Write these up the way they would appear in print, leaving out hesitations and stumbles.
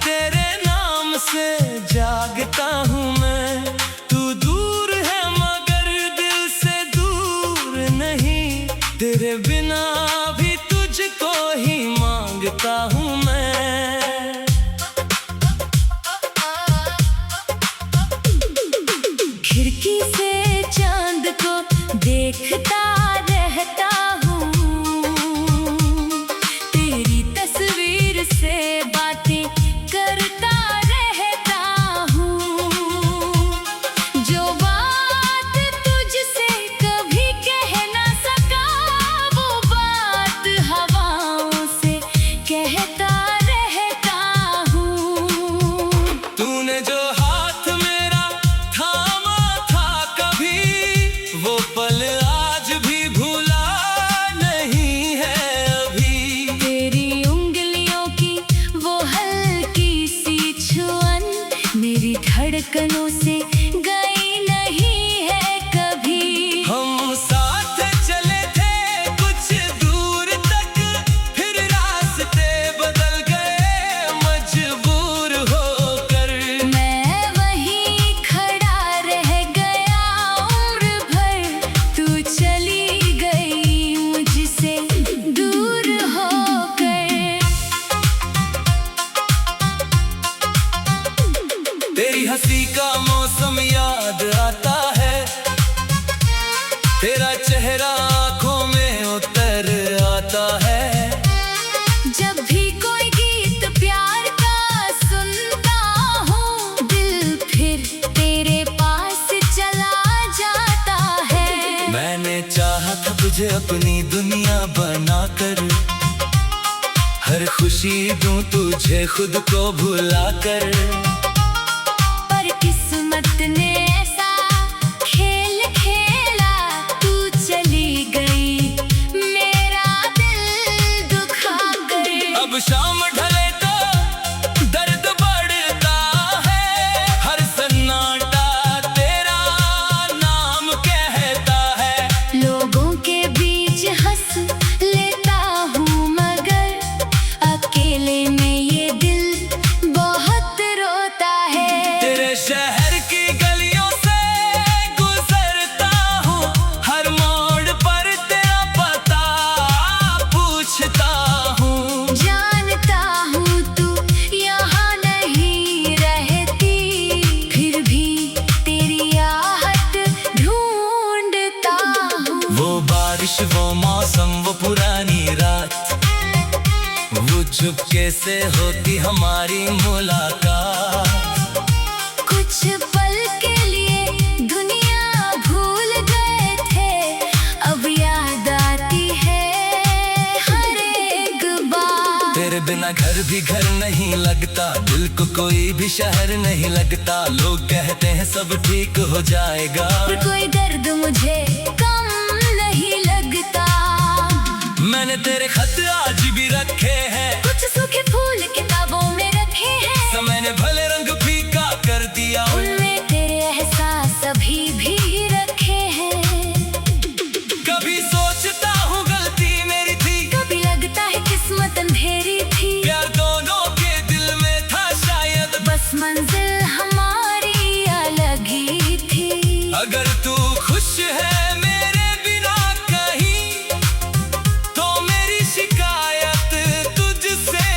तेरे नाम से जागता हूँ मैं। तू दूर है मगर दिल से दूर नहीं, तेरे बिना भी तुझको ही मांगता हूँ मैं। खिड़की से चांद को देखता रहता हूँ, तेरी तस्वीर से बातें करता रहता हूँ। जो बात तुझसे कभी कह ना सका, वो बात हवाओं से कहता रहता हूँ। तूने जो हाथ मेरा थामा था कभी, वो पल आज भी भूला नहीं है अभी। तेरी उंगलियों की वो हल्की सी छुअन मेरी धड़कनों से गई नहीं है कभी। हम साथ चले थे कुछ दूर तक, फिर रास्ते बदल गए मजबूर होकर। मैं वहीं खड़ा रह गया उम्र भर, तू चली गई मुझसे दूर होकर। तेरी हंसी का मौसम याद आता है, तेरा चेहरा आंखों में उतर आता है। जब भी कोई गीत प्यार का सुनता हूँ, दिल फिर तेरे पास चला जाता है। मैंने चाहा था तुझे अपनी दुनिया बनाकर, हर खुशी दूं तुझे खुद को भुलाकर। पर किस्मत ने ऐसा खेल खेला, तू चली गई मेरा दिल दुखा कर। अब शाम ढले तो दर्द बढ़ता है, हर सन्नाटा तेरा नाम कहता है। लोगों के बीच हंस लेता हूँ मगर अकेले में ये दिल बहुत रोता है। तेरे शहर की गलियों से गुजरता हूँ, हर मोड़ पर तेरा पता पूछता हूँ। जानता हूँ तू यहाँ नहीं रहती, फिर भी तेरी आहट ढूंढता हूँ। वो बारिश, वो मौसम, वो पुरानी रात, वो चुपके से होती हमारी मुलाकात। कुछ पल के लिए दुनिया भूल गए थे, अब याद आती है हर एक बात। तेरे बिना घर भी घर नहीं लगता, दिल को कोई भी शहर नहीं लगता। लोग कहते हैं सब ठीक हो जाएगा, पर कोई दर्द मुझे कम नहीं लगता। मैंने तेरे खत आज भी रखे हैं, कुछ सूखे फूल किताबों में रखे हैं, समय ने भले रंग फीका कर दिया, उनमें तेरे एहसास अभी भी रखे हैं। कभी सोचता हूँ गलती मेरी थी, कभी लगता है किस्मत अंधेरी थी, प्यार दोनों के दिल में था शायद, बस मंजिल हमारी अलग ही थी। अगर तू खुश है मेरे बिना कहीं, तो मेरी शिकायत तुझसे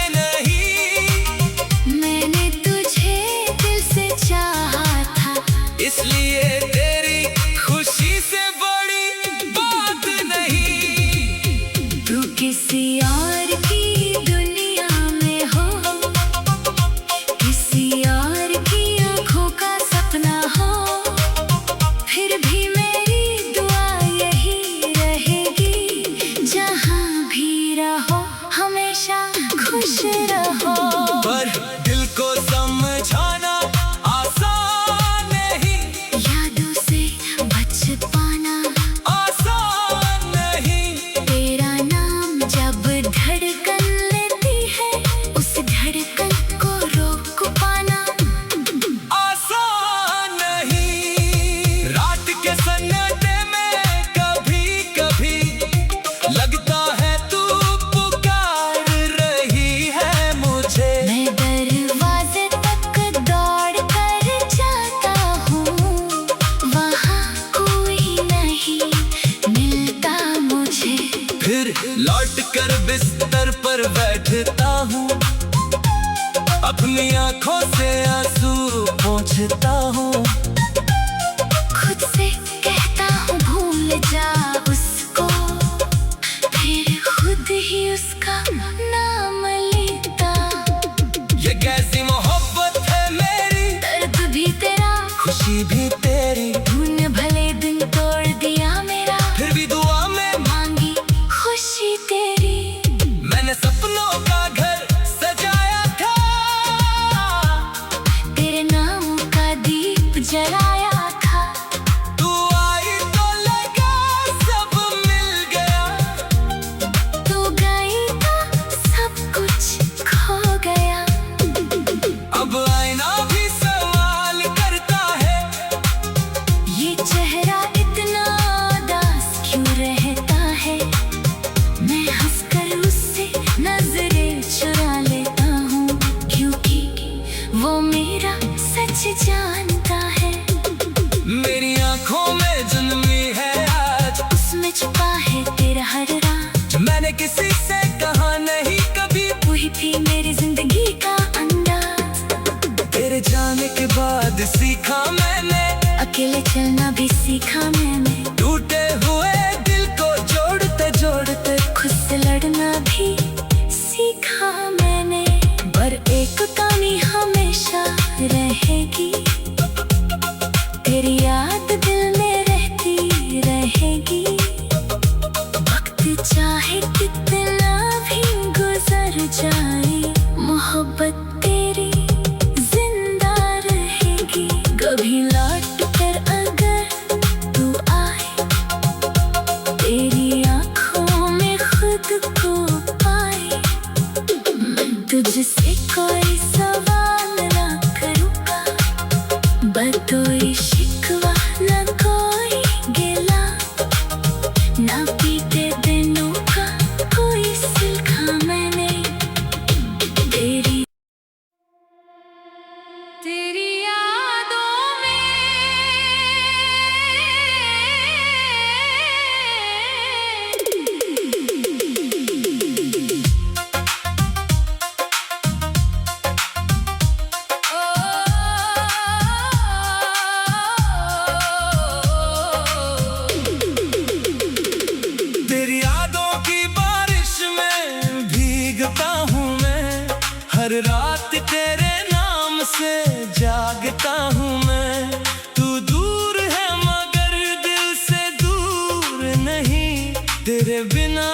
अपनी आंखों से आंसू पोंछता हूँ। खुद से कहता हूँ भूल जा उसको, फिर खुद ही उसका नाम लेता। ये कैसी मोहब्बत है मेरी, दर्द भी तेरा, खुशी भी तेरी। तूने भले दिन तोड़ दिया मेरा, फिर भी दुआ में मांगी खुशी तेरी। मैंने सपनों का घर सजाया था, तेरे नाम का दीप जलाया था। तू आई तो लगा सब मिल गया, तू गई तो सब कुछ खो गया। अब आईना भी सवाल करता है, ये चेहरा इतना उदास क्यों रहता है। मैं हंसकर उससे नजरें चुरा लेता हूँ, क्योंकि वो मेरा सच जानता है। मेरी आंखों में जन्मी है आज, उसमें छुपा है तेरा हर राज। मैंने किसी से कहा नहीं कभी, वही थी मेरी जिंदगी का अंदाज। तेरे जाने के बाद सीखा मैंने, अकेले चलना भी सीखा मैंने। टूटे हुए दिल को जोड़ते जोड़ते खुद से लड़ना भी सीखा मैंने। पर एक कमी हमेशा रहेगी, तेरी याद दिल में रहती रहेगी। वक्त चाहे कितना भी गुजर जाए, मोहब्बत तेरी जिंदा रहेगी। कभी लौट कर अगर तू आए, तेरी आंखों में खुद को पाए, मैं तुझसे कोई सवाल ना करूँगा, बतोई शिकवा ना कोई गिला, ना बीते दिनों का कोई सिलखा मैंने। तेरी तेरी यादों में तेरी यादों की बारिश में भीगता हूँ मैं, हर रात तेरे नाम से जागता हूँ मैं। तू दूर है मगर दिल से दूर नहीं, तेरे बिना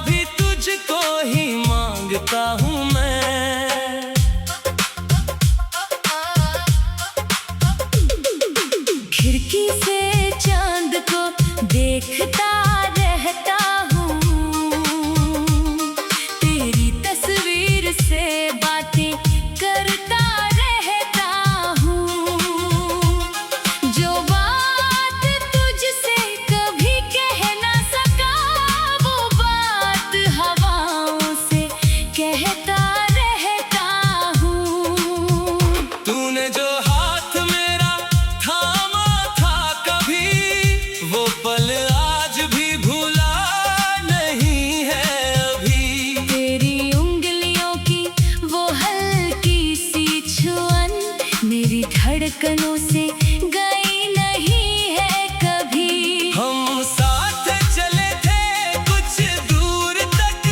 भी तुझको ही मांगता हूँ मैं। खिड़की से चांद को देखता रहता हूँ, तेरी तस्वीर से बातें करता रहता हूँ। जो बात तुझसे कभी कह ना सका, वो बात हवाओं से कहता रहता हूँ। तूने जो हाथ मेरा थामा था कभी, वो पल आज भी भूला नहीं है अभी। तेरी उंगलियों की वो हल्की सी छुअन मेरी धड़कनों से गई नहीं है कभी। हम साथ चले थे कुछ दूर तक,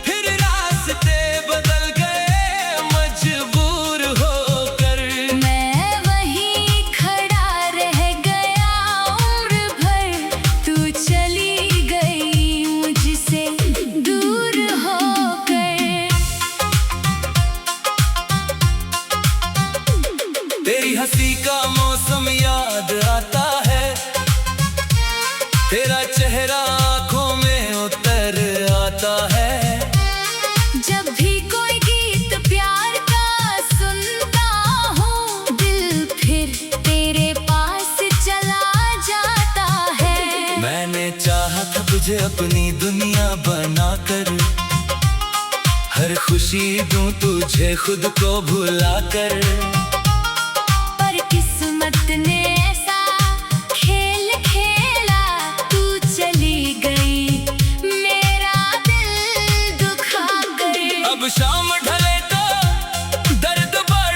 फिर रास्ते बदल गए मजबूर होकर। मैं वहीं खड़ा रह गया उम्र भर, तू चली गई मुझसे दूर होकर। तेरी हंसी का मौसम याद आता है, तेरा चेहरा आंखों में उतर आता है। जब भी कोई गीत प्यार का सुनता हूँ, दिल फिर तेरे पास चला जाता है। मैंने चाहा था तुझे अपनी दुनिया बनाकर, हर खुशी दूं तुझे खुद को भुलाकर। पर किस्मत ने ऐसा खेल खेला, तू चली गई मेरा दिल दुखा कर। अब शाम ढले तो दर्द बढ़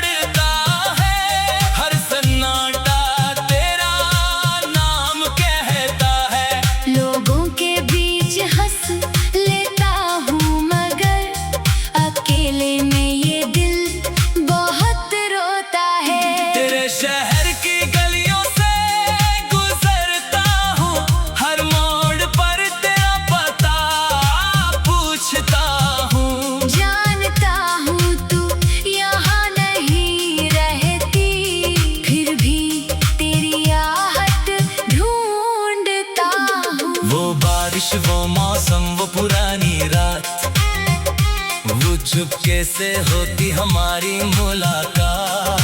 धोखे से होती हमारी मुलाकात।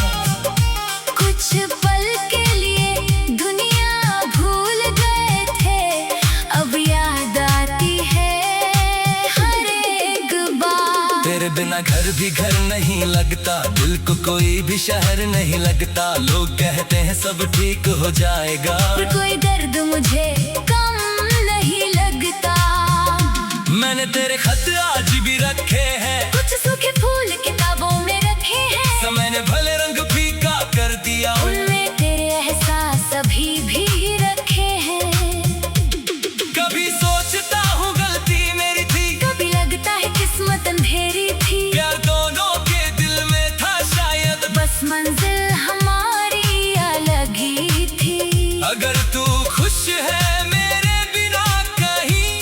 कुछ पल के लिए दुनिया भूल गए थे, अब याद आती है हर एक बात। तेरे बिना घर भी घर नहीं लगता, दिल को कोई भी शहर नहीं लगता। लोग कहते हैं सब ठीक हो जाएगा, पर कोई दर्द मुझे कम नहीं लगता। मैंने तेरे खत आज भी रखे हैं, कुछ सूखे फूल किताबों में रखे हैं। समय ने भले रंग फीका कर दिया, उनमें तेरे एहसास अभी भी रखे हैं। कभी सोचता हूँ गलती मेरी थी, कभी लगता है किस्मत अंधेरी थी। प्यार दोनों के दिल में था शायद, बस मंजिल हमारी अलग ही थी। अगर तू खुश है मेरे बिना कहीं,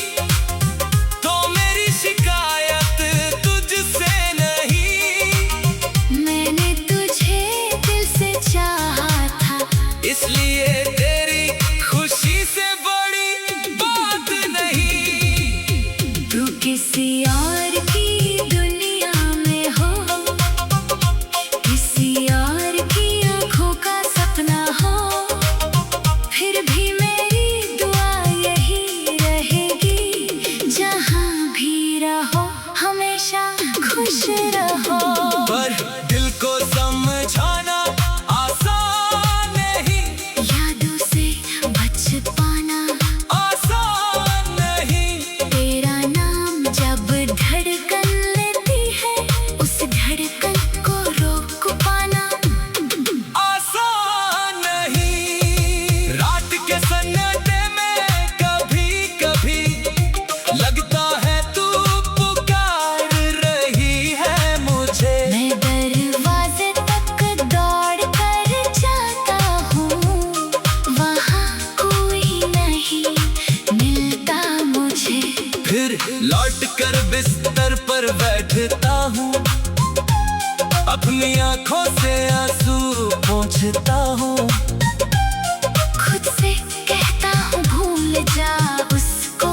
तो मेरी शिकायत तुझसे नहीं। मैंने तुझे दिल से चाहा था, इसलिए तेरी खुशी से बड़ी बात नहीं। तू किसी और की दुनिया में हो, किसी और की आंखों का सपना हो, फिर भी मेरी दुआ यही रहेगी, जहां भी रहो हमेशा खुश रहो। पर दिल को समझाना आसान नहीं, यादों से बच पाना आसान नहीं। तेरा नाम जब धड़कन लेती है, उस धड़कन को रोक पाना आसान नहीं। रात के सन्नाटे में कभी कभी लगता है तू पुकार रही है मुझे। मैं दरवाजे तक दौड़ कर जाता हूँ, वहाँ कोई नहीं मिलता मुझे। फिर लौट कर बिस्तर पर बैठता हूँ, अपनी आंखों से आंसू पोंछता हूँ। खुद से कहता हूँ भूल जा उसको,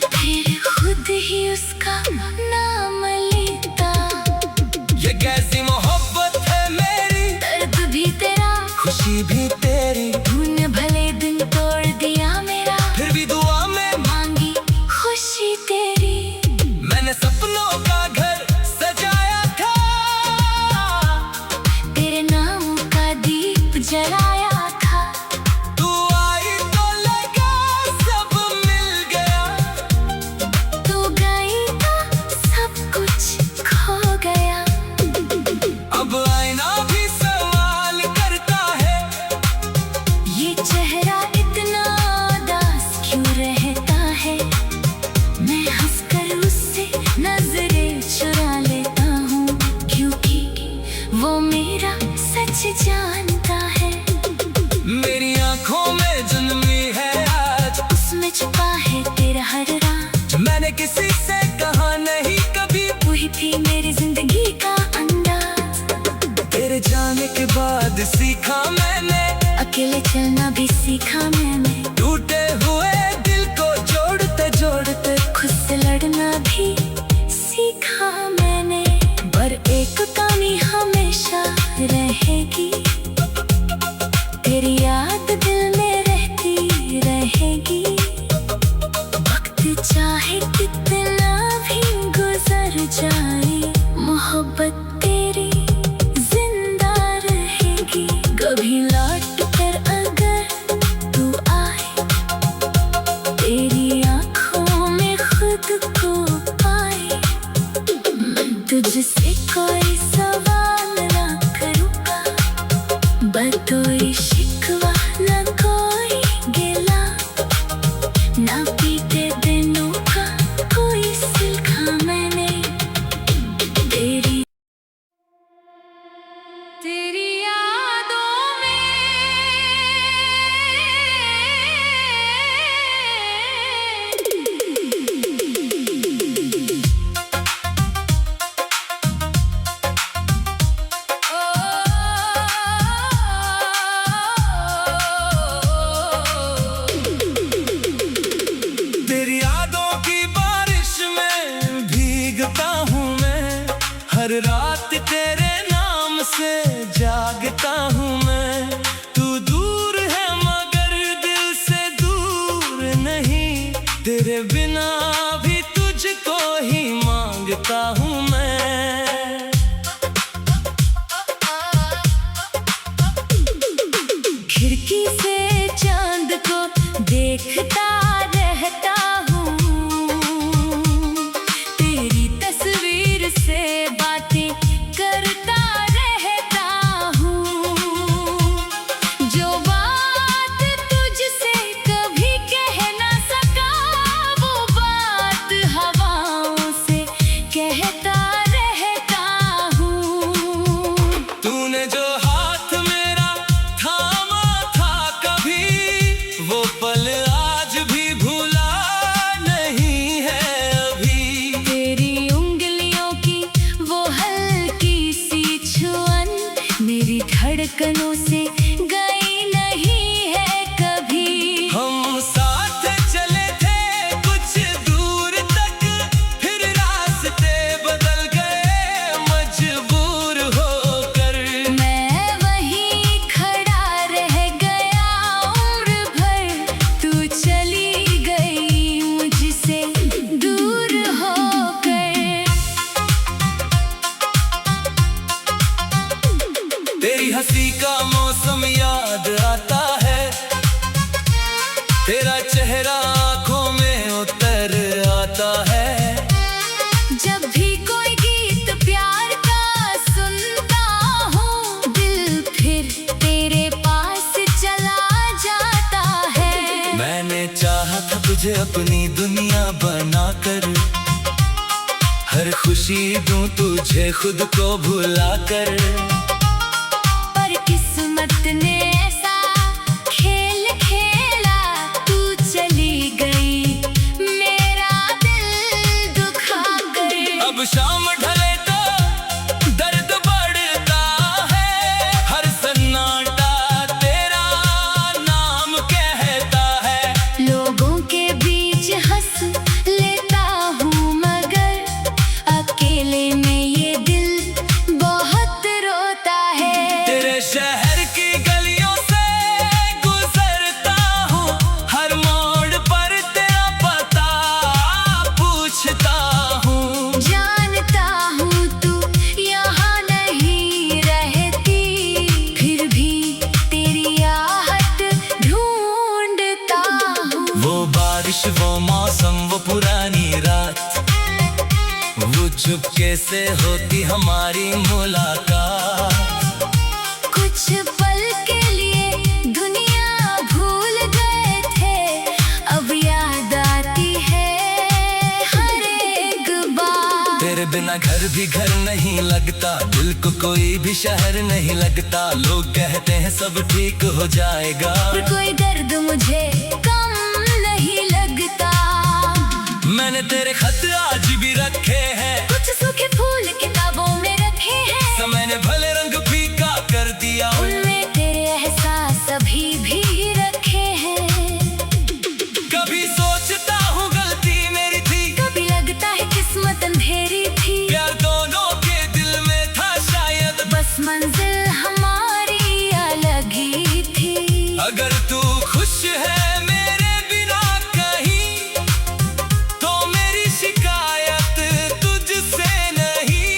फिर खुद ही उसका नाम लेता। ये कैसी मोहब्बत है मेरी, दर्द भी तेरा, खुशी भी तेरी। तूने भले दिन तोड़ दिया मेरा, फिर भी दुआ में मांगी खुशी तेरी। मैंने सपनों का घर सजाया था, तेरे नाम का दीप जलाया था। तू आई तो लगा सब मिल गया, तू गई तो सब कुछ खो गया। अब आईना भी सवाल करता है, ये चेहरा इतना उदास क्यों रहता है। मैं हंसकर उससे नजरें चुरा लेता हूँ, क्योंकि वो मेरा सच जानता है। मेरी आंखों में जन्मी है आज, उसमें छुपा है तेरा हर राज। मैंने किसी से कहा नहीं कभी, वही थी मेरी जिंदगी का अंदाज। तेरे जाने के बाद सीखा मैंने, अकेले चलना भी सीखा मैंने। टूटे हुए दिल को जोड़ते जोड़ते खुद से लड़ना भी सीखा मैंने। पर एक कमी हमेशा रहेगी, तेरी याद दिल में रहती रहेगी। वक्त चाहे कितना भी गुजर जाए, मोहब्बत तेरी जिंदा रहेगी। कभी लौट कर अगर तू आए, से जागता हूँ मैं, तू दूर है मगर दिल से दूर नहीं, तेरे बिना भी तुझको ही मांगता हूँ मैं। खिड़की से चांद को देखता रहता हूँ, तेरी तस्वीर से बातें करता रहता हूँ। जो बात तुझसे कभी कह ना सका, वो बात हवाओं से कहता रहता हूँ। तूने जो हाथ मेरा थामा था कभी, वो पल आज भी भूला नहीं है अभी। तेरी उंगलियों की वो हल्की सी छुअन मेरी धड़कनों से गई नहीं है कभी। हम साथ चले थे कुछ दूर तक, फिर रास्ते बदल गए मजबूर होकर। मैं वहीं खड़ा रह गया उम्र भर, तू चली गई मुझसे दूर होकर। तेरी हंसी का मौसम याद आता है, तेरा चेहरा आंखों में उतर आता है। जब भी कोई गीत प्यार का सुनता हूँ, दिल फिर तेरे पास चला जाता है। मैंने चाहा था तुझे अपनी दुनिया बनाकर, हर खुशी दूं तुझे खुद को भुलाकर। पर किस्मत ने ऐसा खेल खेला, तू चली गई मेरा दिल दुखा कर। अब शाम ढले तो दर्द बढ़ता है, हर सन्नाटा तेरा नाम कहता है। लोगों के बीच हंस लेता हूँ मगर अकेले में ये दिल बहुत रोता है। तेरे शहर की गलियों से गुजरता हूँ, हर मोड़ पर तेरा पता पूछता हूँ। जानता हूँ तू यहाँ नहीं रहती, फिर भी तेरी आहट ढूंढता हूँ। वो बारिश, वो मौसम, वो पुरानी रात, वो चुपके से होती हमारी मुलाकात। कुछ पल के लिए दुनिया भूल गए थे, अब याद आती है हर एक बात। तेरे बिना घर भी घर नहीं लगता, दिल को कोई भी शहर नहीं लगता। लोग कहते हैं सब ठीक हो जाएगा, पर कोई दर्द मुझे कम नहीं लगता। मैंने तेरे खत आज भी रखे हैं, कुछ सूखे फूल किताबों में रखे हैं, समय ने भले रंग फीका कर दिया, उनमें तेरे एहसास अभी भी रखे हैं। कभी सोचता हूँ गलती मेरी थी, कभी लगता है किस्मत अंधेरी थी, प्यार दोनों के दिल में था शायद, बस मंजिल हमारी अलग ही थी। अगर तू खुश है मेरे बिना कहीं, तो मेरी शिकायत तुझसे नहीं।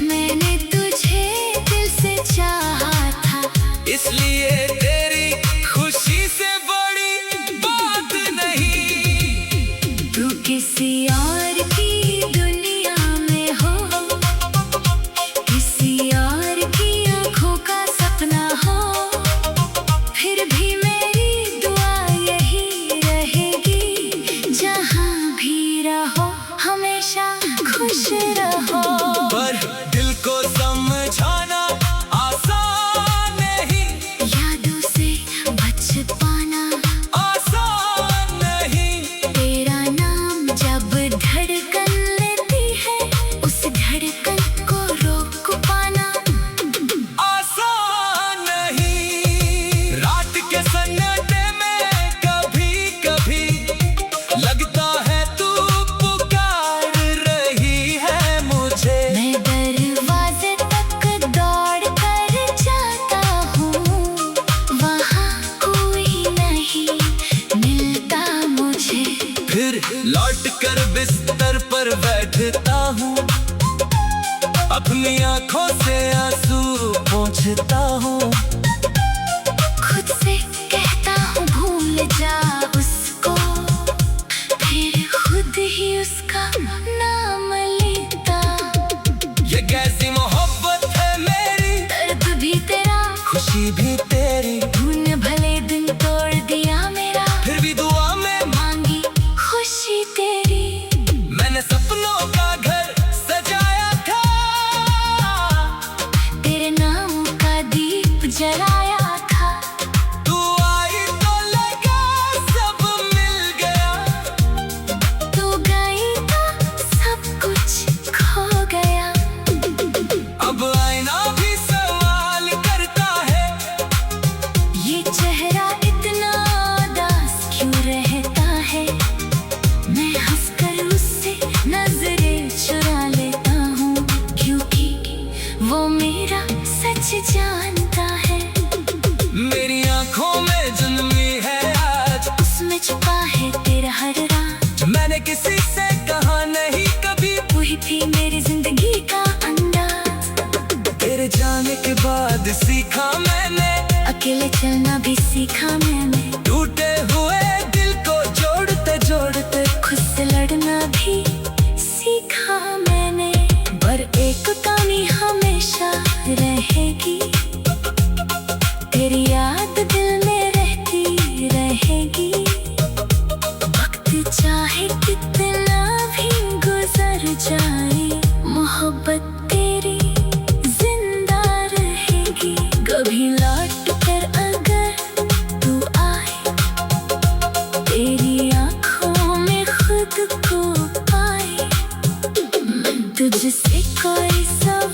मैंने तुझे दिल से चाहा था, इसलिए तेरी खुशी से बड़ी बात नहीं। तू किसी और की दुनिया में हो, किसी और सोचता हूँ। खुद से कहता हूँ भूल जा उसको, फिर खुद ही उसका नाम लेता। ये कैसी मोहब्बत है मेरी, दर्द भी तेरा, खुशी भी तेरी। तूने भले दिन तोड़ दिया मेरा, फिर भी दुआ में मांगी खुशी तेरी। मैंने सपनों का घर सजाया था, तेरे नाम का दीप जलाया था। तू आई तो लगा सब मिल गया, तू गई तो सब कुछ खो गया। अब आईना भी सवाल करता है, ये चेहरा इतना उदास क्यों रहता है। मैं हंसकर उससे नजरें चुरा लेता हूँ, क्योंकि वो मेरा सच जानता है। मेरी आंखों में जन्मी है आज, उसमें छुपा है तेरा हर राज। मैंने किसी से कहा नहीं कभी, वही थी मेरी जिंदगी का अंदाज। तेरे जाने के बाद सीखा मैंने, अकेले चलना भी सीखा मैंने। टूटे हुए दिल को जोड़ते जोड़ते खुद से लड़ना भी सीखा मैंने। पर एक कमी हमेशा रहेगी, तेरी याद दिल में रहती रहेगी। वक्त चाहे कितना भी गुजर जाए, मोहब्बत तेरी जिंदा रहेगी। कभी लौट कर अगर तू आए, तेरी आँखों में खुद को पाए, मैं तुझसे कोई सवाल